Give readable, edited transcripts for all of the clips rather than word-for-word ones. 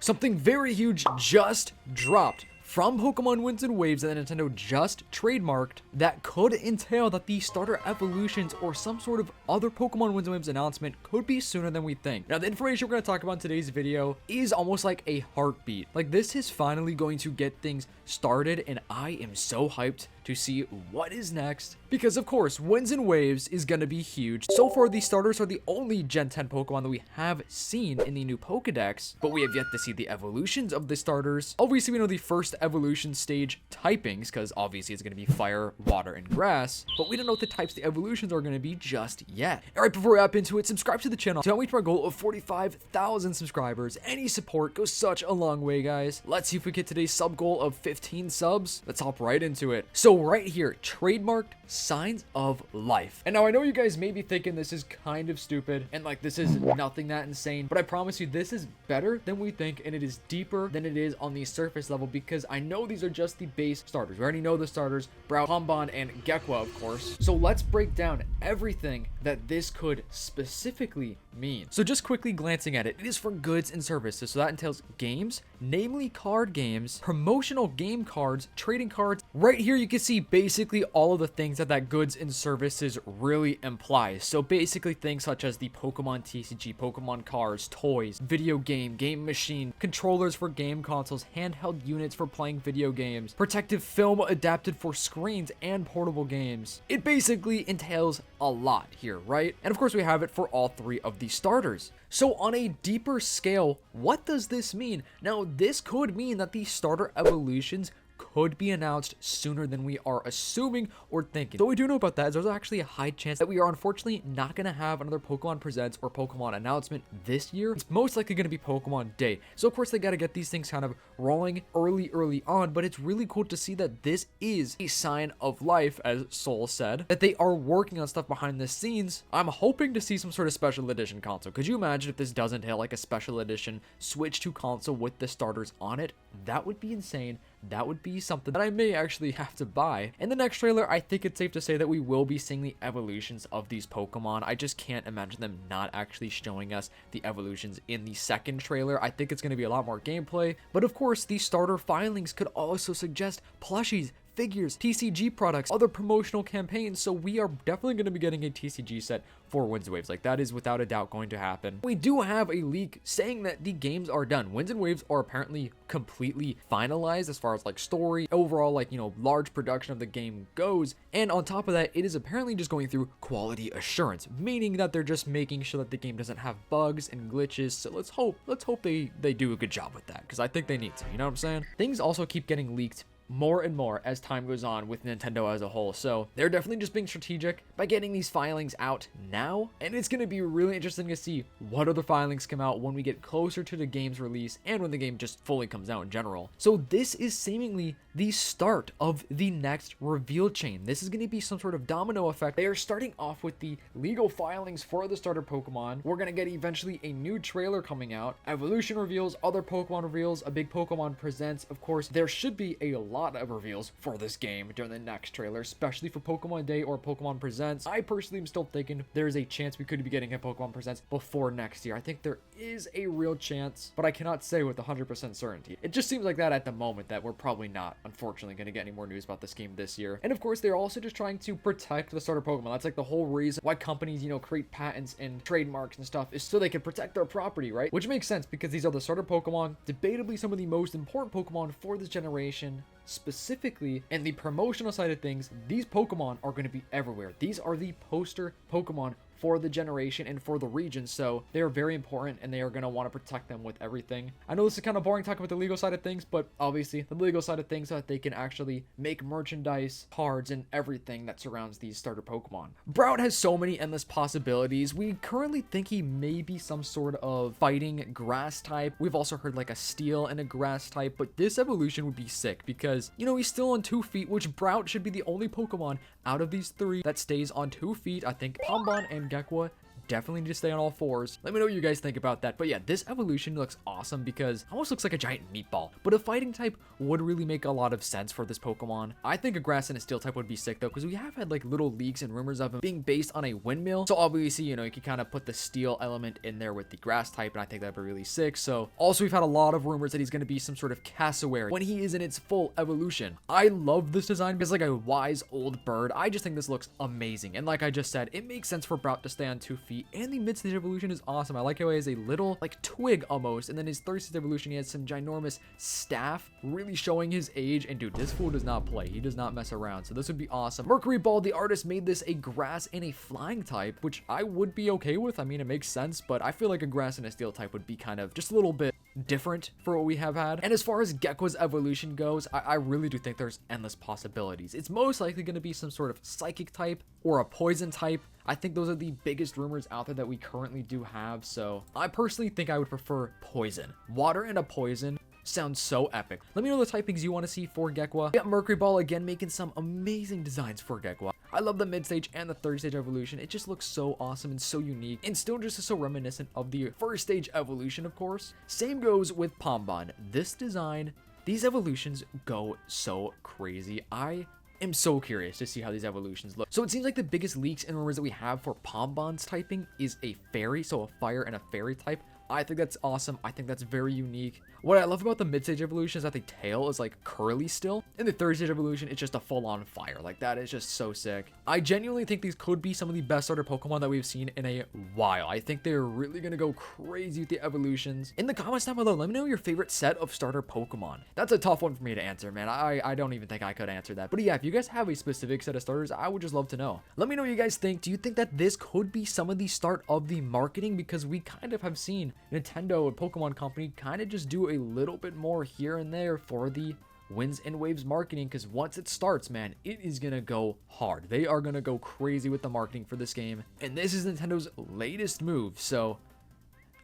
Something very huge just dropped from Pokemon Winds and Waves that Nintendo just trademarked that could entail that the starter evolutions or some sort of other Pokemon Winds and Waves announcement could be sooner than we think. Now, the information we're going to talk about in today's video is almost like a heartbeat. Like, this is finally going to get things started, and I am so hyped to see what is next, because of course Winds and Waves is going to be huge. So far, the starters are the only Gen 10 Pokemon that we have seen in the new Pokedex, but we have yet to see the evolutions of the starters. Obviously, we know the first evolution stage typings, because obviously it's going to be fire, water, and grass, but we don't know what the types the evolutions are going to be just yet. All right, before we hop into it, subscribe to the channel to help me to our goal of 45,000 subscribers. Any support goes such a long way, guys. Let's see if we get today's sub goal of 15 subs. Let's hop right into it. So right here, trademarked Signs of Life. And now I know you guys may be thinking this is kind of stupid and like this is nothing that insane, but I promise you this is better than we think, and it is deeper than it is on the surface level, because I know these are just the base starters. We already know the starters, Sprout, Pombon, and Gekwa, of course. So let's break down everything that this could specifically mean. So just quickly glancing at it, it is for goods and services. So that entails games, namely card games, promotional game cards, trading cards. Right here, you can see basically all of the things that goods and services really implies. So basically things such as the Pokemon TCG, Pokemon cards, toys, video game machine, controllers for game consoles, handheld units for playing video games, protective film adapted for screens and portable games. It basically entails a lot here, right? And of course we have it for all three of the starters. So on a deeper scale, what does this mean? Now, this could mean that the starter evolutions could be announced sooner than we are assuming or thinking. So what we do know about that is there's actually a high chance that we are unfortunately not going to have another Pokemon Presents or Pokemon announcement this year. It's most likely going to be Pokemon Day. So of course they got to get these things kind of rolling early on, but it's really cool to see that this is a sign of life, as Soul said, that they are working on stuff behind the scenes. I'm hoping to see some sort of special edition console. Could you imagine if this doesn't hit like a special edition Switch 2 console with the starters on it? That would be insane. That would be something that I may actually have to buy. In the next trailer, I think it's safe to say that we will be seeing the evolutions of these Pokemon. I just can't imagine them not actually showing us the evolutions in the second trailer. I think it's going to be a lot more gameplay. But of course, these starter filings could also suggest plushies, figures, TCG products, other promotional campaigns. So we are definitely going to be getting a TCG set for Winds and Waves. Like, that is without a doubt going to happen. We do have a leak saying that the games are done. Winds and Waves are apparently completely finalized as far as like story, overall, like, you know, large production of the game goes. And on top of that, it is apparently just going through quality assurance, meaning that they're just making sure that the game doesn't have bugs and glitches. So let's hope they do a good job with that, because I think they need to, you know what I'm saying? Things also keep getting leaked more and more as time goes on with Nintendo as a whole. So they're definitely just being strategic by getting these filings out now. And it's going to be really interesting to see what other filings come out when we get closer to the game's release and when the game just fully comes out in general. So this is seemingly the start of the next reveal chain. This is going to be some sort of domino effect. They are starting off with the legal filings for the starter Pokemon. We're going to get eventually a new trailer coming out, evolution reveals, other Pokemon reveals, a big Pokemon Presents. Of course, there should be a lot of reveals for this game during the next trailer, especially for Pokemon Day or Pokemon Presents. I personally am still thinking there's a chance we could be getting a Pokemon Presents before next year. I think there is a real chance, but I cannot say with 100% certainty. It just seems like that at the moment, that we're probably not, unfortunately, going to get any more news about this game this year. And of course, they're also just trying to protect the starter Pokemon. That's like the whole reason why companies, you know, create patents and trademarks and stuff, is so they can protect their property, right? Which makes sense, because these are the starter Pokemon, debatably some of the most important Pokemon for this generation. Specifically, and the promotional side of things, these Pokemon are going to be everywhere. These are the poster Pokemon for the generation and for the region, so they're very important, and they are going to want to protect them with everything. I know this is kind of boring talking about the legal side of things, but obviously the legal side of things, so that they can actually make merchandise, cards, and everything that surrounds these starter Pokemon. Sprout has so many endless possibilities. We currently think he may be some sort of fighting grass type. We've also heard like a steel and a grass type, but this evolution would be sick because, you know, he's still on 2 feet, which Sprout should be the only Pokemon out of these three that stays on 2 feet. I think Pombon and Gekwa definitely need to stay on all fours. Let me know what you guys think about that. But yeah, this evolution looks awesome because it almost looks like a giant meatball. But a fighting type would really make a lot of sense for this Pokemon. I think a grass and a steel type would be sick though, because we have had like little leaks and rumors of him being based on a windmill. So obviously, you know, you can kind of put the steel element in there with the grass type, and I think that'd be really sick. So also, we've had a lot of rumors that he's going to be some sort of cassowary when he is in its full evolution. I love this design because like a wise old bird. I just think this looks amazing. And like I just said, it makes sense for Brout to stay on 2 feet, and the mid-stage evolution is awesome. I like how he has a little like twig almost, and then his third stage evolution, he has some ginormous staff, really showing his age. And dude, this fool does not play. He does not mess around. So this would be awesome. Mercury Ball, the artist made this a grass and a flying type, which I would be okay with. I mean, it makes sense, but I feel like a grass and a steel type would be kind of just a little bit different for what we have had. And as far as Gekwa's evolution goes, I really do think there's endless possibilities. It's most likely going to be some sort of psychic type or a poison type. I think those are the biggest rumors out there that we currently do have. So I personally think I would prefer poison. Water and a poison sounds so epic. Let me know the typings you want to see for Gekwa. We got Mercury Ball again making some amazing designs for Gekwa. I love the mid-stage and the third stage evolution. It just looks so awesome and so unique, and still just so reminiscent of the first stage evolution, of course. Same goes with Pombon. This design, these evolutions go so crazy. I am so curious to see how these evolutions look. So it seems like the biggest leaks and rumors that we have for Pombon's typing is a fairy, so a fire and a fairy type. I think that's awesome. I think that's very unique. What I love about the mid-stage evolution is that the tail is like curly still. In the third stage evolution, it's just a full-on fire. Like, that is just so sick. I genuinely think these could be some of the best starter Pokemon that we've seen in a while. I think they're really gonna go crazy with the evolutions. In the comments down below, let me know your favorite set of starter Pokemon. That's a tough one for me to answer, man. I don't even think I could answer that. But yeah, if you guys have a specific set of starters, I would just love to know. Let me know what you guys think. Do you think that this could be some of the start of the marketing? Because we kind of have seen Nintendo and Pokemon Company kind of just do a little bit more here and there for the Winds and Waves marketing, because once it starts, man, it is gonna go hard. They are gonna go crazy with the marketing for this game, and this is Nintendo's latest move. So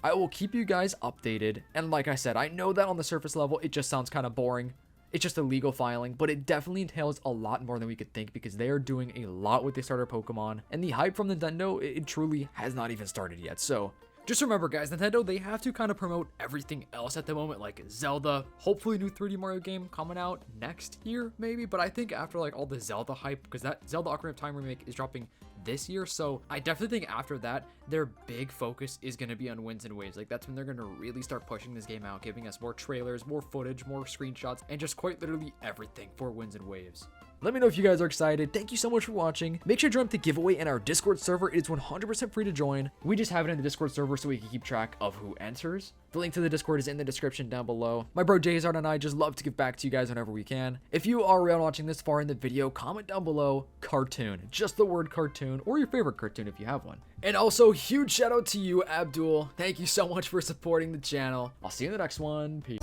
I will keep you guys updated. And like I said, I know that on the surface level it just sounds kind of boring. It's just a legal filing, but it definitely entails a lot more than we could think, because they are doing a lot with the starter Pokemon, and the hype from Nintendo, it truly has not even started yet. So just remember, guys, Nintendo, they have to kind of promote everything else at the moment, like Zelda, hopefully new 3D Mario game coming out next year, maybe. But I think after like all the Zelda hype, because that Zelda Ocarina of Time remake is dropping this year, so I definitely think after that, their big focus is going to be on Winds and Waves. Like, that's when they're going to really start pushing this game out, giving us more trailers, more footage, more screenshots, and just quite literally everything for Winds and Waves. Let me know if you guys are excited. Thank you so much for watching. Make sure to join the giveaway in our Discord server. It is 100% free to join. We just have it in the Discord server so we can keep track of who enters. The link to the Discord is in the description down below. My bro Jayzard and I just love to give back to you guys whenever we can. If you are around watching this far in the video, comment down below cartoon, just the word cartoon, or your favorite cartoon if you have one. And also, huge shout out to you, Abdul. Thank you so much for supporting the channel. I'll see you in the next one. Peace.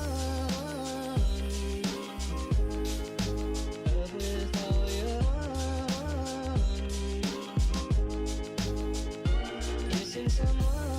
Someone